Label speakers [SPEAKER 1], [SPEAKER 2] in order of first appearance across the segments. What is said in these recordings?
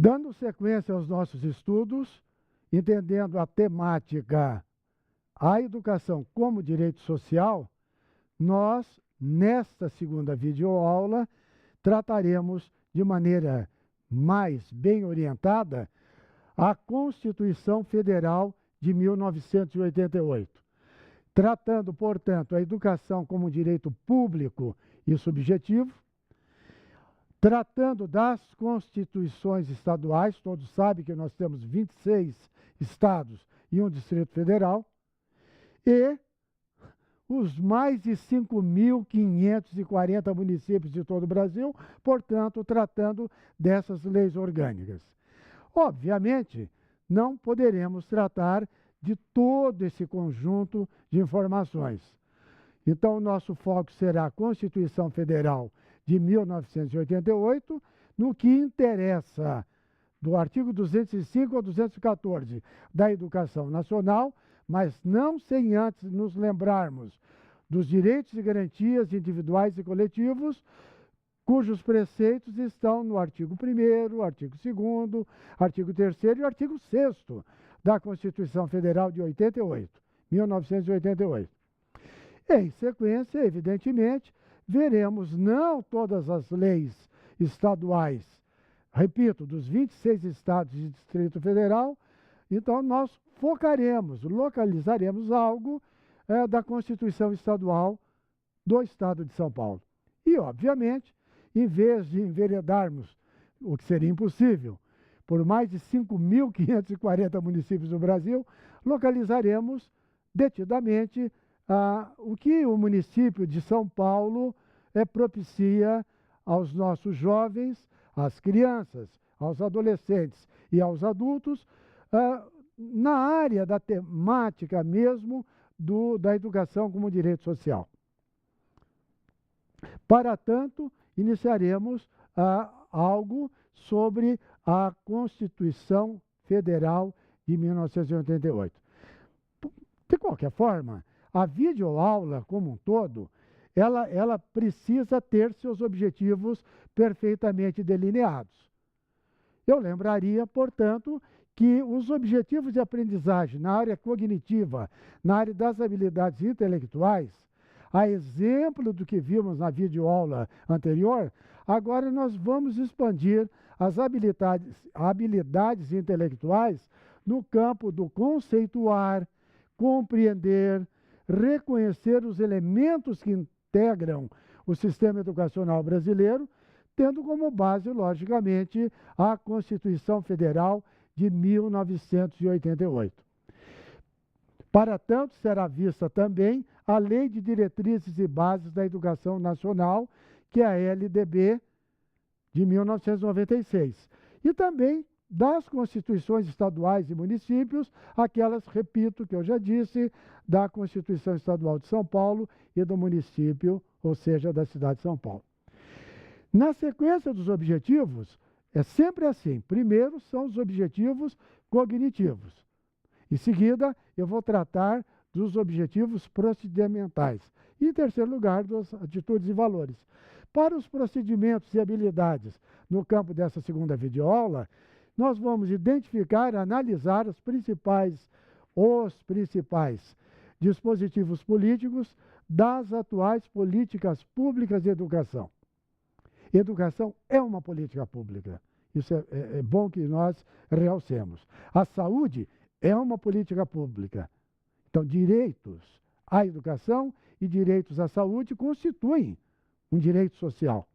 [SPEAKER 1] Dando sequência aos nossos estudos, entendendo a temática a educação como direito social, nós, nesta segunda videoaula, trataremos de maneira mais bem orientada a Constituição Federal de 1988, tratando, portanto, a educação como direito público e subjetivo, tratando das constituições estaduais, todos sabem que nós temos 26 estados e um Distrito Federal, e os mais de 5.540 municípios de todo o Brasil, portanto, tratando dessas leis orgânicas. Obviamente, não poderemos tratar de todo esse conjunto de informações. Então, o nosso foco será a Constituição Federal de 1988, no que interessa do artigo 205 ao 214 da Educação Nacional, mas não sem antes nos lembrarmos dos direitos e garantias individuais e coletivos, cujos preceitos estão no artigo 1º, artigo 2º, artigo 3º e artigo 6º da Constituição Federal de 1988. Em sequência, evidentemente, veremos não todas as leis estaduais, repito, dos 26 estados e Distrito Federal, então nós focaremos, localizaremos algo da Constituição Estadual do Estado de São Paulo. E, obviamente, em vez de enveredarmos, o que seria impossível, por mais de 5.540 municípios do Brasil, localizaremos detidamente o que o município de São Paulo propicia aos nossos jovens, às crianças, aos adolescentes e aos adultos, na área da temática mesmo da educação como direito social. Para tanto, iniciaremos algo sobre a Constituição Federal de 1988. De qualquer forma, a videoaula como um todo, ela precisa ter seus objetivos perfeitamente delineados. Eu lembraria, portanto, que os objetivos de aprendizagem na área cognitiva, na área das habilidades intelectuais, a exemplo do que vimos na videoaula anterior, agora nós vamos expandir as habilidades intelectuais no campo do conceituar, compreender, reconhecer os elementos que integram o sistema educacional brasileiro, tendo como base, logicamente, a Constituição Federal de 1988. Para tanto, será vista também a Lei de Diretrizes e Bases da Educação Nacional, que é a LDB de 1996. E também das constituições estaduais e municípios, aquelas, repito, que eu já disse, da Constituição Estadual de São Paulo e do município, ou seja, da cidade de São Paulo. Na sequência dos objetivos, é sempre assim. Primeiro são os objetivos cognitivos. Em seguida, eu vou tratar dos objetivos procedimentais. E, em terceiro lugar, das atitudes e valores. Para os procedimentos e habilidades no campo dessa segunda videoaula, nós vamos identificar, analisar os principais dispositivos políticos das atuais políticas públicas de educação. Educação é uma política pública. Isso é bom que nós realcemos. A saúde é uma política pública. Então, direitos à educação e direitos à saúde constituem um direito social.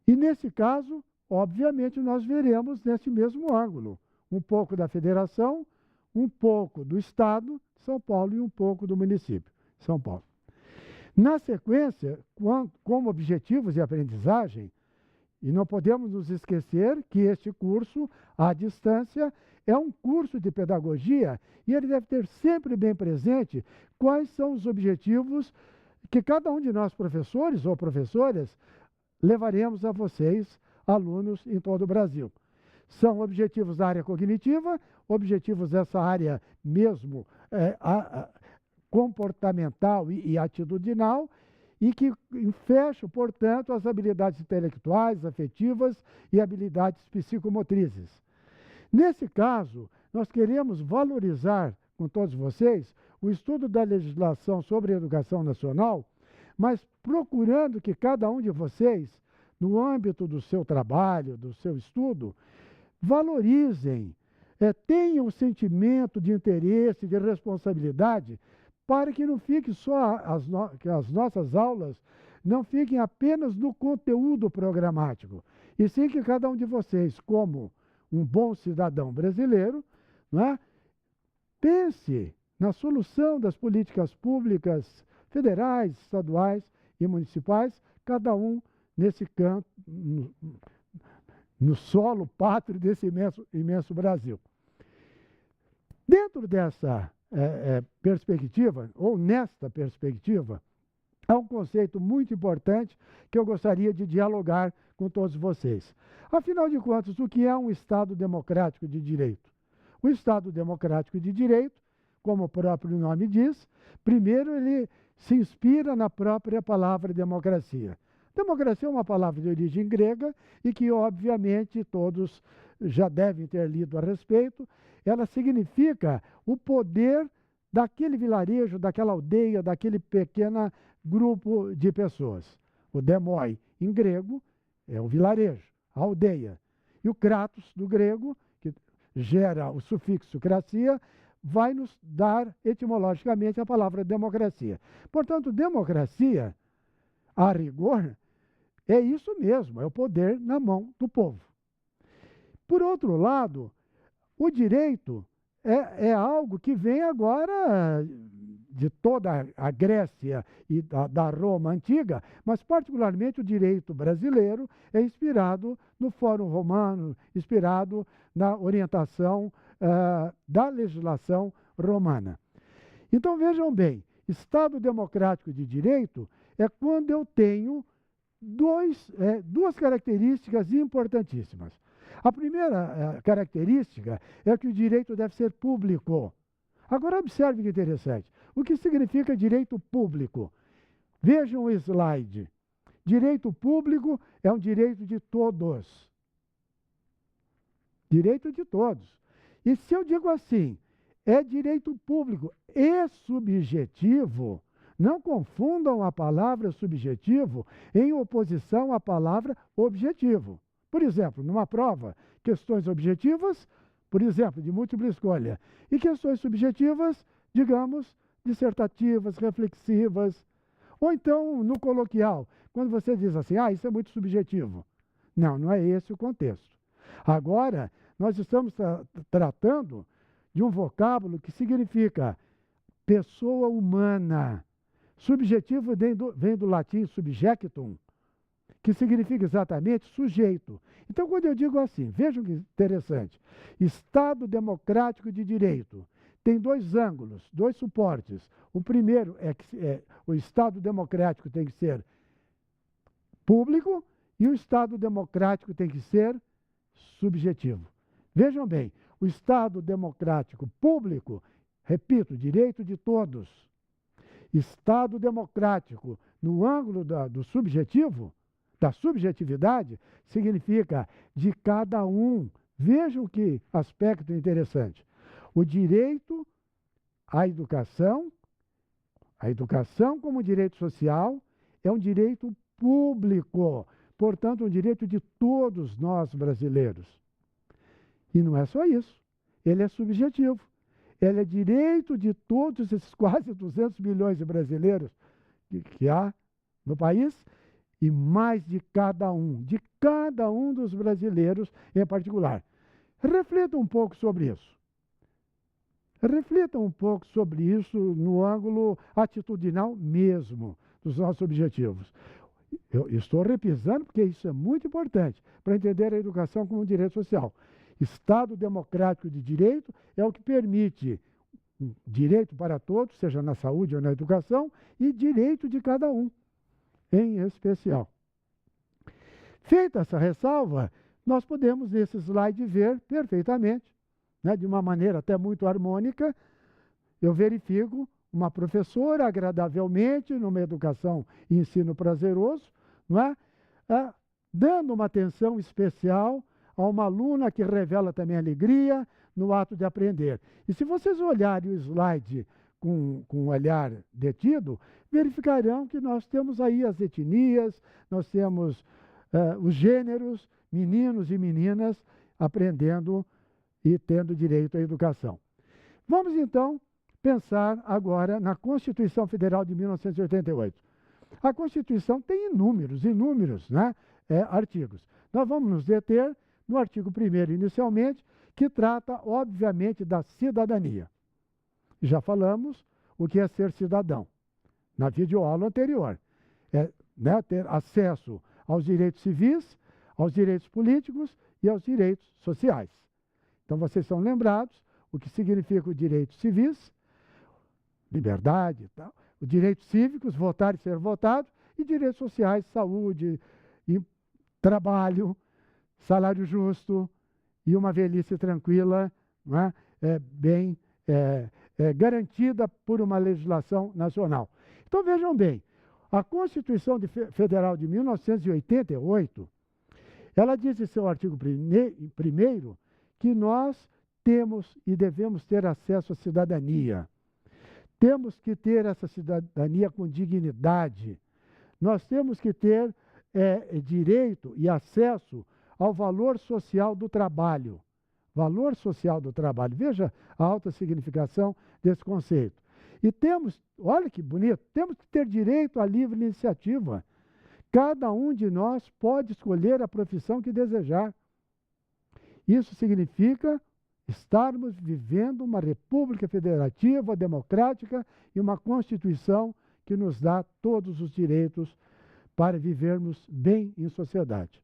[SPEAKER 1] E, nesse caso, obviamente, nós veremos nesse mesmo ângulo um pouco da federação, um pouco do Estado, São Paulo, e um pouco do município, São Paulo. Na sequência, como objetivos de aprendizagem, e não podemos nos esquecer que este curso, à distância, é um curso de pedagogia e ele deve ter sempre bem presente quais são os objetivos que cada um de nós, professores ou professoras, levaremos a vocês, alunos em todo o Brasil. São objetivos da área cognitiva, objetivos dessa área mesmo comportamental e atitudinal, e que fecham, portanto, as habilidades intelectuais, afetivas e habilidades psicomotrizes. Nesse caso, nós queremos valorizar com todos vocês o estudo da legislação sobre a educação nacional, mas procurando que cada um de vocês, no âmbito do seu trabalho, do seu estudo, valorizem, tenham um sentimento de interesse, de responsabilidade, para que não fique só que as nossas aulas não fiquem apenas no conteúdo programático, e sim que cada um de vocês, como um bom cidadão brasileiro, não é, pense na solução das políticas públicas federais, estaduais e municipais, cada um nesse campo, no solo pátrio desse imenso Brasil. Dentro dessa perspectiva, ou nesta perspectiva, há um conceito muito importante que eu gostaria de dialogar com todos vocês. Afinal de contas, o que é um Estado democrático de direito? O Estado democrático de direito, como o próprio nome diz, primeiro ele se inspira na própria palavra democracia. Democracia é uma palavra de origem grega e que, obviamente, todos já devem ter lido a respeito. Ela significa o poder daquele vilarejo, daquela aldeia, daquele pequeno grupo de pessoas. O demoi, em grego, é o vilarejo, a aldeia. E o kratos, do grego, que gera o sufixo cracia, vai nos dar etimologicamente a palavra democracia. Portanto, democracia, a rigor, é isso mesmo, é o poder na mão do povo. Por outro lado, o direito é algo que vem agora de toda a Grécia e da Roma antiga, mas particularmente o direito brasileiro é inspirado no Fórum Romano, inspirado na orientação da legislação romana. Então vejam bem, Estado democrático de direito é quando eu tenho duas características importantíssimas. A primeira característica é que o direito deve ser público. Agora observe que interessante. O que significa direito público? Vejam o slide. Direito público é um direito de todos. Direito de todos. E se eu digo assim, é direito público e subjetivo, não confundam a palavra subjetivo em oposição à palavra objetivo. Por exemplo, numa prova, questões objetivas, por exemplo, de múltipla escolha, e questões subjetivas, digamos, dissertativas, reflexivas. Ou então, no coloquial, quando você diz assim, isso é muito subjetivo. Não, não é esse o contexto. Agora, nós estamos tratando de um vocábulo que significa pessoa humana. Subjetivo vem do latim subjectum, que significa exatamente sujeito. Então, quando eu digo assim, vejam que interessante, Estado democrático de direito tem dois ângulos, dois suportes. O primeiro é que o Estado democrático tem que ser público e o Estado democrático tem que ser subjetivo. Vejam bem, o Estado democrático público, repito, direito de todos. Estado democrático, no ângulo do subjetivo, da subjetividade, significa de cada um. Vejam que aspecto interessante. O direito à educação como direito social, é um direito público, portanto, um direito de todos nós brasileiros. E não é só isso, ele é subjetivo. Ele é direito de todos esses quase 200 milhões de brasileiros que há no país, e mais de cada um dos brasileiros em particular. Reflitam um pouco sobre isso. Reflitam um pouco sobre isso no ângulo atitudinal mesmo dos nossos objetivos. Eu estou repisando porque isso é muito importante para entender a educação como um direito social. Estado democrático de direito é o que permite direito para todos, seja na saúde ou na educação, e direito de cada um, em especial. Feita essa ressalva, nós podemos, nesse slide, ver perfeitamente, de uma maneira até muito harmônica, eu verifico uma professora agradavelmente, numa educação e ensino prazeroso, não é? Dando uma atenção especial a uma aluna que revela também alegria no ato de aprender. E se vocês olharem o slide com um olhar detido, verificarão que nós temos aí as etnias, nós temos os gêneros, meninos e meninas aprendendo e tendo direito à educação. Vamos, então, pensar agora na Constituição Federal de 1988. A Constituição tem inúmeros, né, artigos. Nós vamos nos deter no artigo 1º, inicialmente, que trata, obviamente, da cidadania. Já falamos o que é ser cidadão na videoaula anterior. Né, ter acesso aos direitos civis, aos direitos políticos e aos direitos sociais. Então, vocês são lembrados o que significa os direitos civis, liberdade, tal, os direitos cívicos, votar e ser votado, e direitos sociais, saúde, trabalho, salário justo e uma velhice tranquila, não é? Bem garantida por uma legislação nacional. Então, vejam bem, a Constituição Federal de 1988, ela diz em seu artigo 1º que nós temos e devemos ter acesso à cidadania. Temos que ter essa cidadania com dignidade. Nós temos que ter direito e acesso ao valor social do trabalho. Valor social do trabalho. Veja a alta significação desse conceito. E temos, olha que bonito, temos que ter direito à livre iniciativa. Cada um de nós pode escolher a profissão que desejar. Isso significa estarmos vivendo uma república federativa, democrática e uma Constituição que nos dá todos os direitos para vivermos bem em sociedade.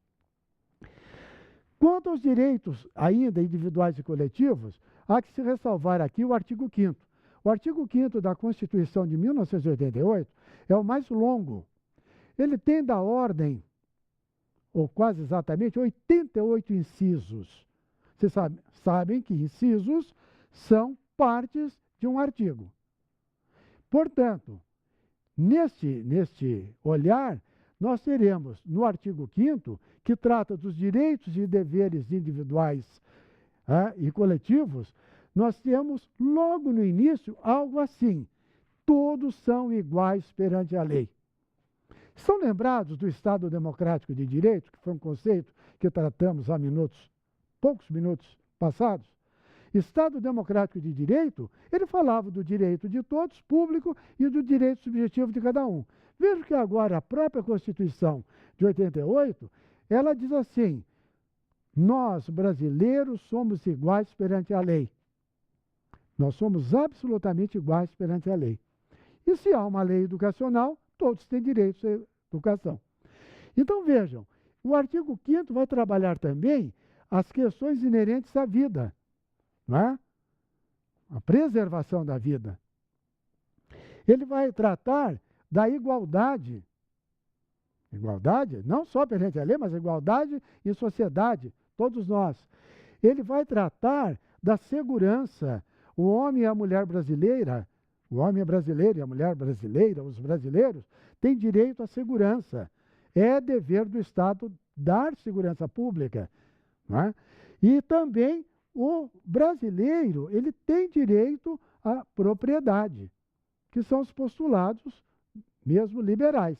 [SPEAKER 1] Quanto aos direitos ainda individuais e coletivos, há que se ressalvar aqui o artigo 5º. O artigo 5º da Constituição de 1988 é o mais longo. Ele tem da ordem, ou quase exatamente, 88 incisos. Vocês sabem que incisos são partes de um artigo. Portanto, neste olhar, nós teremos no artigo 5º, que trata dos direitos e deveres individuais e coletivos, nós temos logo no início algo assim: todos são iguais perante a lei. São lembrados do Estado Democrático de Direito, que foi um conceito que tratamos há poucos minutos passados? Estado Democrático de Direito, ele falava do direito de todos, público, e do direito subjetivo de cada um. Veja que agora a própria Constituição de 88, ela diz assim: nós, brasileiros, somos iguais perante a lei. Nós somos absolutamente iguais perante a lei. E se há uma lei educacional, todos têm direito à educação. Então, vejam, o artigo 5º vai trabalhar também as questões inerentes à vida, não é? A preservação da vida. Ele vai tratar da igualdade. Igualdade, não só perante a lei, mas igualdade em sociedade, todos nós. Ele vai tratar da segurança. O homem e a mulher brasileira, o homem é brasileiro e a mulher brasileira, os brasileiros, têm direito à segurança. É dever do Estado dar segurança pública. Não é? E também o brasileiro, ele tem direito à propriedade, que são os postulados mesmo liberais.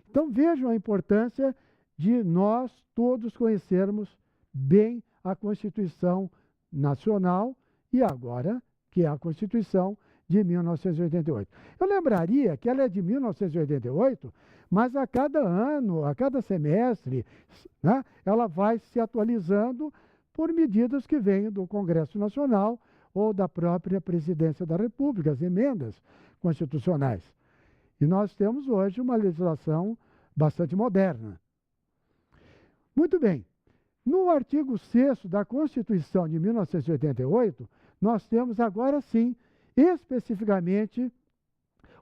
[SPEAKER 1] Então vejam a importância de nós todos conhecermos bem a Constituição Nacional e agora que é a Constituição de 1988. Eu lembraria que ela é de 1988, mas a cada ano, a cada semestre, né, ela vai se atualizando por medidas que vêm do Congresso Nacional ou da própria Presidência da República, as emendas constitucionais. E nós temos hoje uma legislação bastante moderna. Muito bem. No artigo 6º da Constituição de 1988, nós temos agora sim, especificamente,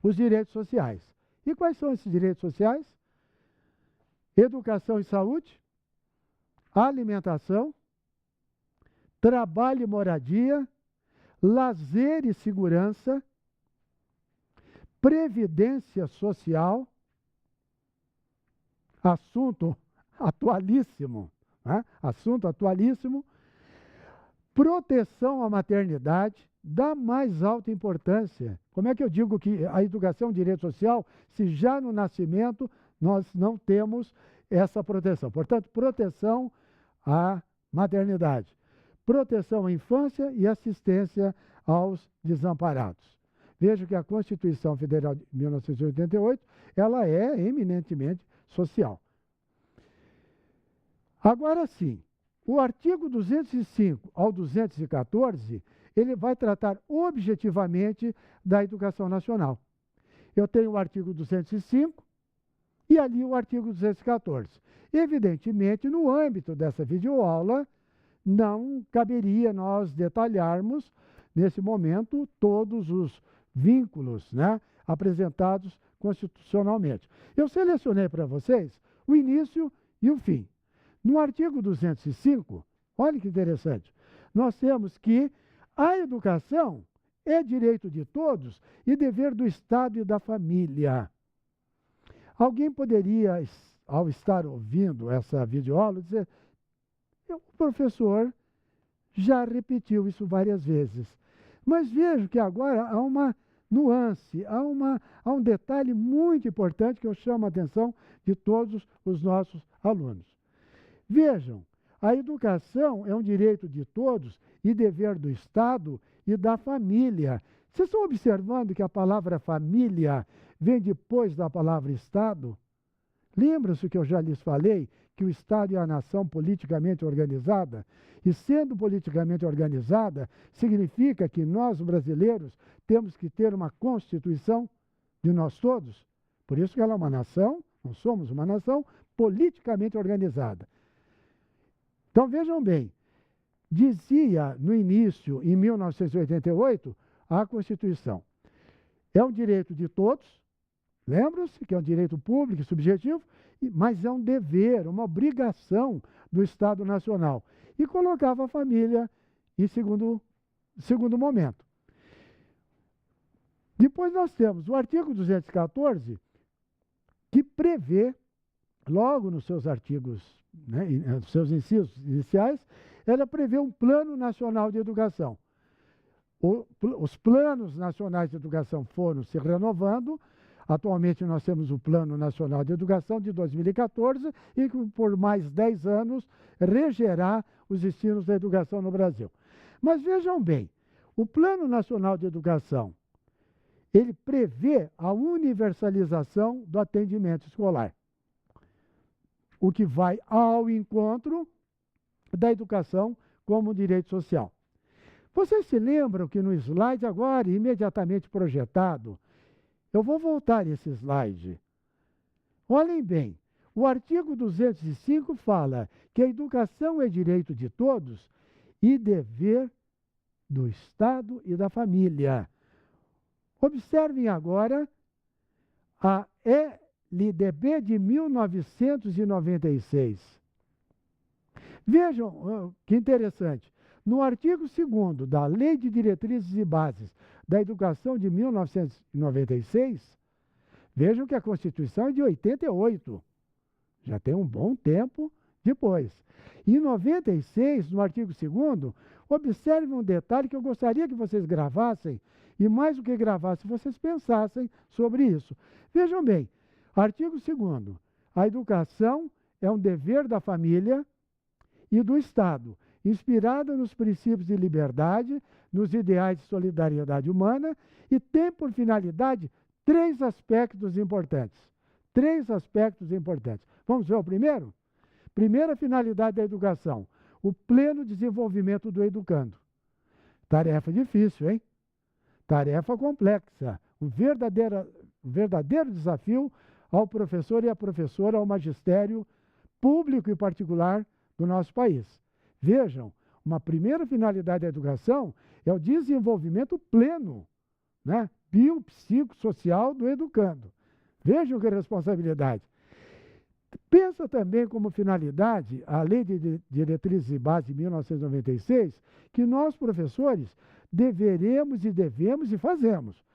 [SPEAKER 1] os direitos sociais. E quais são esses direitos sociais? Educação e saúde, alimentação, trabalho e moradia, lazer e segurança, previdência social, assunto atualíssimo, né? Assunto atualíssimo, proteção à maternidade, da mais alta importância. Como é que eu digo que a educação é um direito social se já no nascimento nós não temos essa proteção? Portanto, proteção à maternidade, proteção à infância e assistência aos desamparados. Veja que a Constituição Federal de 1988, ela é eminentemente social. Agora sim, o artigo 205 ao 214, ele vai tratar objetivamente da educação nacional. Eu tenho o artigo 205 e ali o artigo 214. Evidentemente, no âmbito dessa videoaula, não caberia nós detalharmos, nesse momento, todos os vínculos, né, apresentados constitucionalmente. Eu selecionei para vocês o início e o fim. No artigo 205, olha que interessante, nós temos que a educação é direito de todos e dever do Estado e da família. Alguém poderia, ao estar ouvindo essa videoaula, dizer: o professor já repetiu isso várias vezes. Mas vejo que agora há uma nuance, há um detalhe muito importante que eu chamo a atenção de todos os nossos alunos. Vejam, a educação é um direito de todos e dever do Estado e da família. Vocês estão observando que a palavra família vem depois da palavra Estado? Lembra-se que eu já lhes falei que o Estado é a nação politicamente organizada? E sendo politicamente organizada, significa que nós, brasileiros, temos que ter uma Constituição de nós todos. Por isso que ela é uma nação, nós somos uma nação politicamente organizada. Então, vejam bem, dizia no início, em 1988, a Constituição: é um direito de todos, lembram-se que é um direito público e subjetivo, mas é um dever, uma obrigação do Estado Nacional. E colocava a família em segundo momento. Depois nós temos o artigo 214, que prevê, logo nos seus artigos, né, nos seus incisos iniciais, ela prevê um Plano Nacional de Educação. Os planos nacionais de educação foram se renovando. Atualmente nós temos o Plano Nacional de Educação de 2014 e que por mais 10 anos regerá os ensinos da educação no Brasil. Mas vejam bem, o Plano Nacional de Educação, ele prevê a universalização do atendimento escolar, o que vai ao encontro da educação como direito social. Vocês se lembram que no slide agora, imediatamente projetado, eu vou voltar esse slide. Olhem bem, o artigo 205 fala que a educação é direito de todos e dever do Estado e da família. Observem agora a LDB de 1996. Vejam que interessante. No artigo 2º da Lei de Diretrizes e Bases da Educação de 1996, vejam que a Constituição é de 88. Já tem um bom tempo depois. Em 96, no artigo 2º, observe um detalhe que eu gostaria que vocês gravassem, e mais do que gravassem, vocês pensassem sobre isso. Vejam bem, artigo 2º, a educação é um dever da família e do Estado, inspirada nos princípios de liberdade, nos ideais de solidariedade humana e tem por finalidade 3 aspectos importantes. 3 aspectos importantes. Vamos ver o primeiro? Primeira finalidade da educação, o pleno desenvolvimento do educando. Tarefa difícil, hein? Tarefa complexa. Um verdadeiro desafio ao professor e à professora, ao magistério público e particular do nosso país. Vejam, uma primeira finalidade da educação é o desenvolvimento pleno, né, biopsicossocial do educando. Vejam que responsabilidade. Pensa também como finalidade a Lei de Diretrizes e Bases de 1996, que nós, professores, deveremos e devemos e fazemos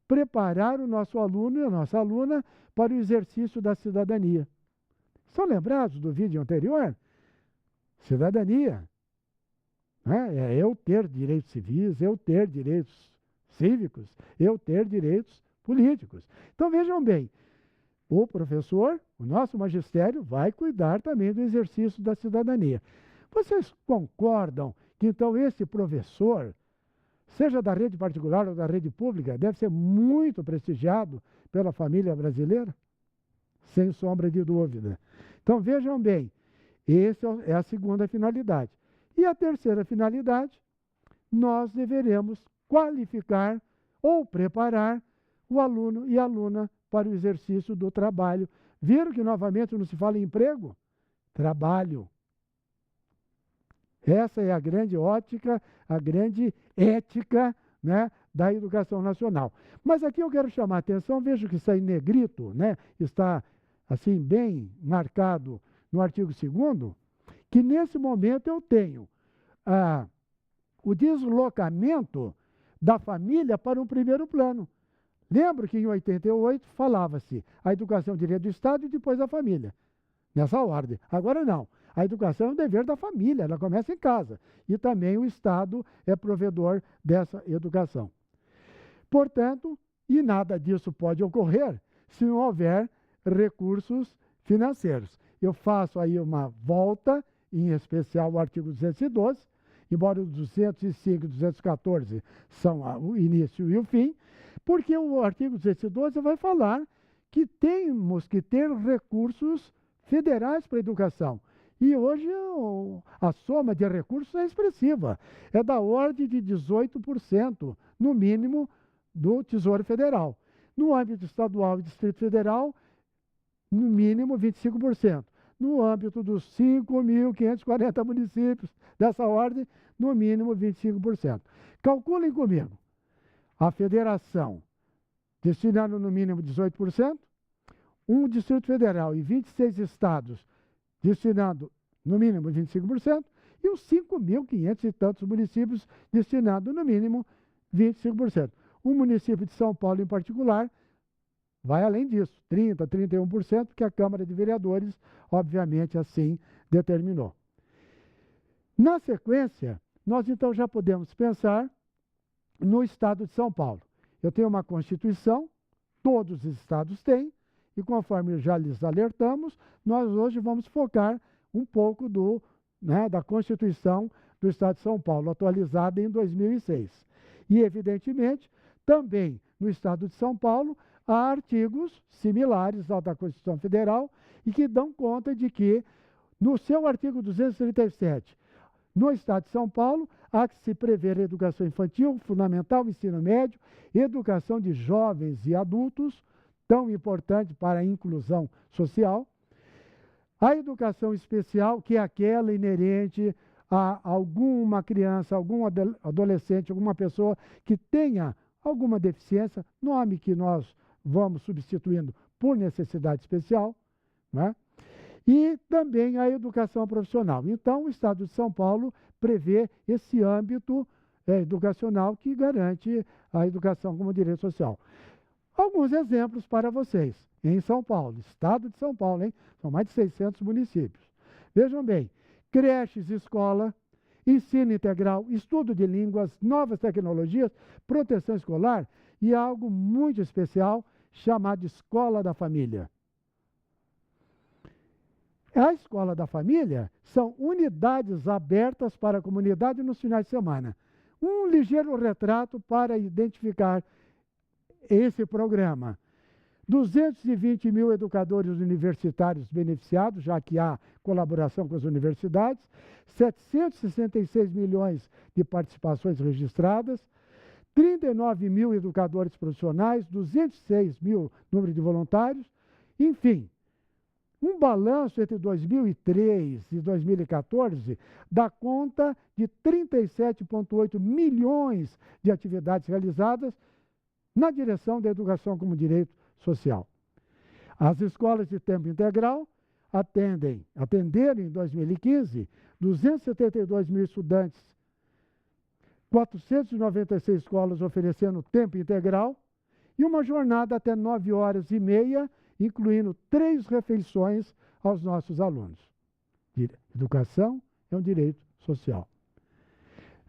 [SPEAKER 1] preparar o nosso aluno e a nossa aluna para o exercício da cidadania. Estão lembrados do vídeo anterior? Cidadania. É eu ter direitos civis, eu ter direitos cívicos, eu ter direitos políticos. Então, vejam bem, o professor, o nosso magistério, vai cuidar também do exercício da cidadania. Vocês concordam que, então, esse professor, seja da rede particular ou da rede pública, deve ser muito prestigiado pela família brasileira? Sem sombra de dúvida. Então, vejam bem, essa é a segunda finalidade. E a terceira finalidade, nós deveremos qualificar ou preparar o aluno e a aluna para o exercício do trabalho. Viram que, novamente, não se fala em emprego? Trabalho. Essa é a grande ótica, a grande ética, né, da educação nacional. Mas aqui eu quero chamar a atenção, vejo que está em negrito, né, está assim bem marcado no artigo 2º, que nesse momento eu tenho o deslocamento da família para um primeiro plano. Lembro que em 88 falava-se a educação é direito do Estado e depois da família, nessa ordem. Agora não. A educação é um dever da família, ela começa em casa. E também o Estado é provedor dessa educação. Portanto, e nada disso pode ocorrer se não houver recursos financeiros. Eu faço aí uma volta, em especial o artigo 212, embora os 205 e 214 são o início e o fim, porque o artigo 212 vai falar que temos que ter recursos federais para a educação. E hoje a soma de recursos é expressiva. É da ordem de 18%, no mínimo, do Tesouro Federal. No âmbito estadual e Distrito Federal, no mínimo 25%. No âmbito dos 5.540 municípios dessa ordem, no mínimo 25%. Calculem comigo. A federação destinando no mínimo 18%, um Distrito Federal e 26 estados destinando no mínimo 25%, e os 5.500 e tantos municípios destinando no mínimo 25%. O município de São Paulo, em particular, vai além disso, 30%, 31%, que a Câmara de Vereadores, obviamente, assim determinou. Na sequência, nós então já podemos pensar no Estado de São Paulo. Eu tenho uma Constituição, todos os estados têm, e conforme já lhes alertamos, nós hoje vamos focar um pouco da Constituição do Estado de São Paulo, atualizada em 2006. E, evidentemente, também no Estado de São Paulo, há artigos similares ao da Constituição Federal e que dão conta de que, no seu artigo 237, no Estado de São Paulo, há que se prever a educação infantil, fundamental, ensino médio, educação de jovens e adultos, tão importante para a inclusão social. A educação especial, que é aquela inerente a alguma criança, algum adolescente, alguma pessoa que tenha alguma deficiência, nome que nós vamos substituindo por necessidade especial, né? E também a educação profissional. Então, o Estado de São Paulo prevê esse âmbito educacional que garante a educação como direito social. Alguns exemplos para vocês. Em São Paulo, Estado de São Paulo, hein? São mais de 600 municípios. Vejam bem, creches, escola, ensino integral, estudo de línguas, novas tecnologias, proteção escolar e algo muito especial chamado Escola da Família. A Escola da Família são unidades abertas para a comunidade nos finais de semana. Um ligeiro retrato para identificar esse programa. 220 mil educadores universitários beneficiados, já que há colaboração com as universidades, 766 milhões de participações registradas, 39 mil educadores profissionais, 206 mil número de voluntários, enfim, um balanço entre 2003 e 2014 dá conta de 37,8 milhões de atividades realizadas na direção da educação como direito social. As escolas de tempo integral atenderam em 2015 272 mil estudantes, 496 escolas oferecendo tempo integral e uma jornada até 9h30, incluindo 3 refeições aos nossos alunos. Educação é um direito social.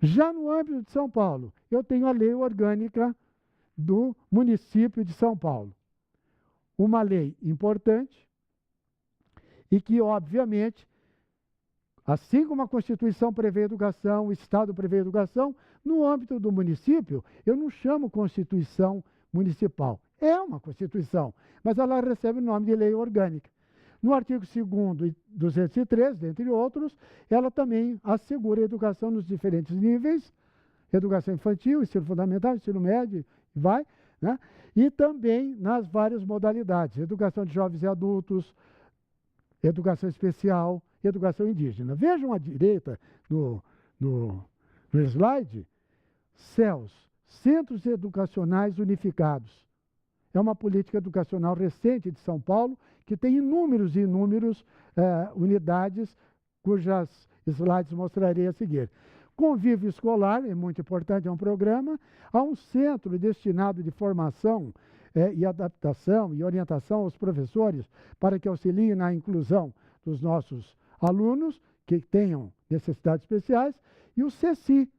[SPEAKER 1] Já no âmbito de São Paulo, eu tenho a lei orgânica do município de São Paulo. Uma lei importante e que, obviamente, assim como a Constituição prevê educação, o Estado prevê educação, no âmbito do município, eu não chamo Constituição municipal. É uma Constituição, mas ela recebe o nome de lei orgânica. No artigo 2º e 203, dentre outros, ela também assegura a educação nos diferentes níveis, educação infantil, ensino fundamental, ensino médio, vai, né? E também nas várias modalidades, educação de jovens e adultos, educação especial, educação indígena. Vejam à direita no slide, CEUs, Centros Educacionais Unificados. É uma política educacional recente de São Paulo, que tem inúmeros e inúmeros unidades, cujas slides mostrarei a seguir. Convívio escolar, é muito importante, é um programa. Há um centro destinado de formação e adaptação e orientação aos professores para que auxiliem na inclusão dos nossos alunos que tenham necessidades especiais. E o CECI.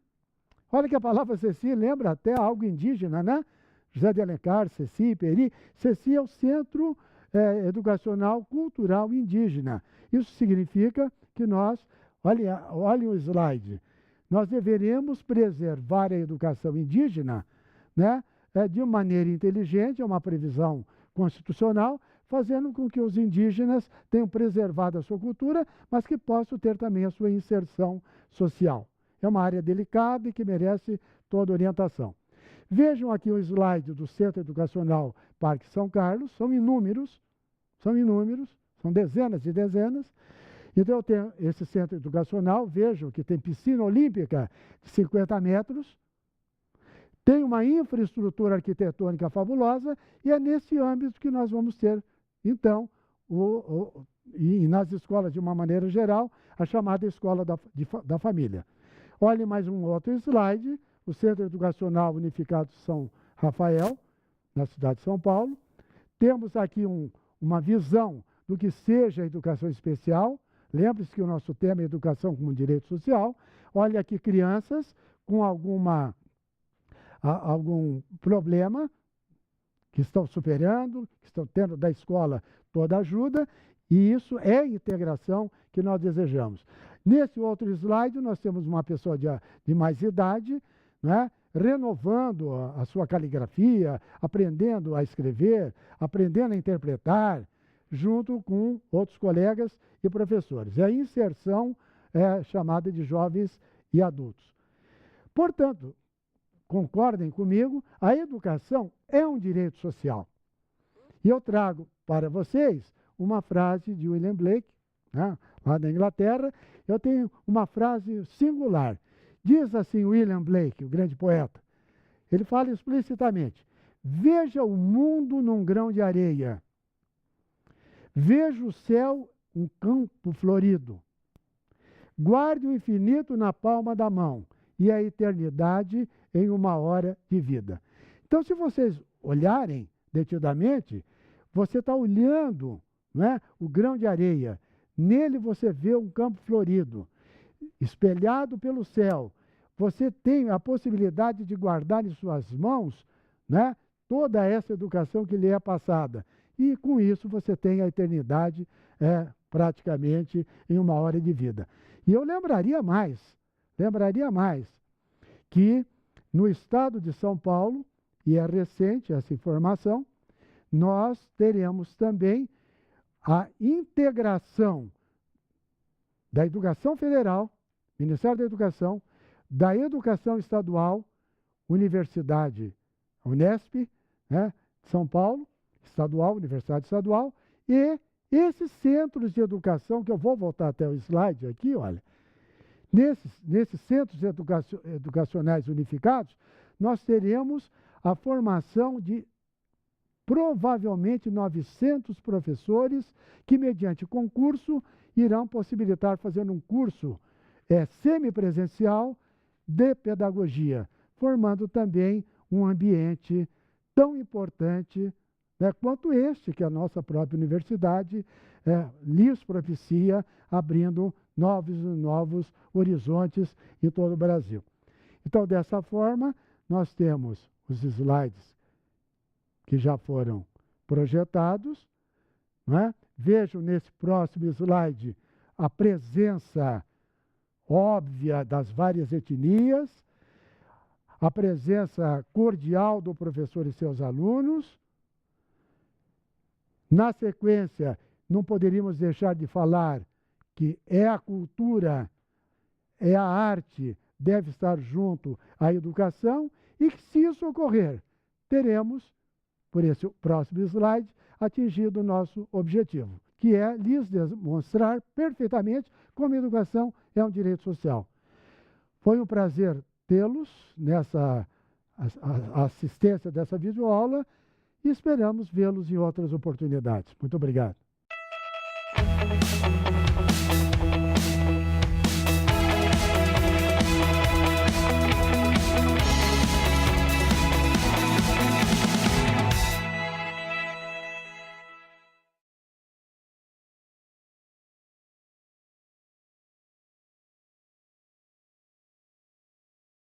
[SPEAKER 1] Olha que a palavra CECI lembra até algo indígena, né? José de Alencar, CECI, Peri. CECI é o Centro Educacional Cultural Indígena. Isso significa que nós, olhem o slide, nós deveremos preservar a educação indígena, né, de maneira inteligente, é uma previsão constitucional, fazendo com que os indígenas tenham preservado a sua cultura, mas que possam ter também a sua inserção social. É uma área delicada e que merece toda orientação. Vejam aqui o slide do Centro Educacional Parque São Carlos, são inúmeros, são dezenas e dezenas. Então, eu tenho esse centro educacional, vejam que tem piscina olímpica de 50 metros, tem uma infraestrutura arquitetônica fabulosa, e é nesse âmbito que nós vamos ter, então, e nas escolas de uma maneira geral, a chamada Escola da Família. Olhe mais um outro slide, o Centro Educacional Unificado São Rafael, na cidade de São Paulo. Temos aqui uma visão do que seja a educação especial. Lembre-se que o nosso tema é educação como direito social. Olha aqui crianças com algum problema, que estão superando, que estão tendo da escola toda a ajuda, e isso é a integração que nós desejamos. Nesse outro slide, nós temos uma pessoa de mais idade, né, renovando a sua caligrafia, aprendendo a escrever, aprendendo a interpretar, junto com outros colegas e professores. É a inserção chamada de jovens e adultos. Portanto, concordem comigo, a educação é um direito social. E eu trago para vocês uma frase de William Blake, né, lá da Inglaterra. Eu tenho uma frase singular. Diz assim William Blake, o grande poeta. Ele fala explicitamente: veja o mundo num grão de areia. Veja o céu um campo florido. Guarde o infinito na palma da mão e a eternidade em uma hora de vida. Então, se vocês olharem detidamente, você está olhando, né, o grão de areia. Nele você vê um campo florido, espelhado pelo céu. Você tem a possibilidade de guardar em suas mãos, né, toda essa educação que lhe é passada. E com isso você tem a eternidade praticamente em uma hora de vida. E eu lembraria mais que no estado de São Paulo, e é recente essa informação, nós teremos também a integração da Educação Federal, Ministério da Educação, da Educação Estadual, Universidade Unesp, né, São Paulo, estadual, Universidade Estadual, e esses centros de educação, que eu vou voltar até o slide aqui, olha, nesses centros educacionais unificados, nós teremos a formação de provavelmente 900 professores que, mediante concurso, irão possibilitar fazendo um curso semipresencial de pedagogia, formando também um ambiente tão importante, né, quanto este que a nossa própria universidade lhes propicia, abrindo novos horizontes em todo o Brasil. Então, dessa forma, nós temos os slides que já foram projetados, né? Vejo nesse próximo slide a presença óbvia das várias etnias, a presença cordial do professor e seus alunos. Na sequência, não poderíamos deixar de falar que a cultura, a arte, deve estar junto à educação e que, se isso ocorrer, teremos, por esse próximo slide, atingido o nosso objetivo, que é lhes demonstrar perfeitamente como a educação é um direito social. Foi um prazer tê-los nessa assistência dessa videoaula e esperamos vê-los em outras oportunidades. Muito obrigado.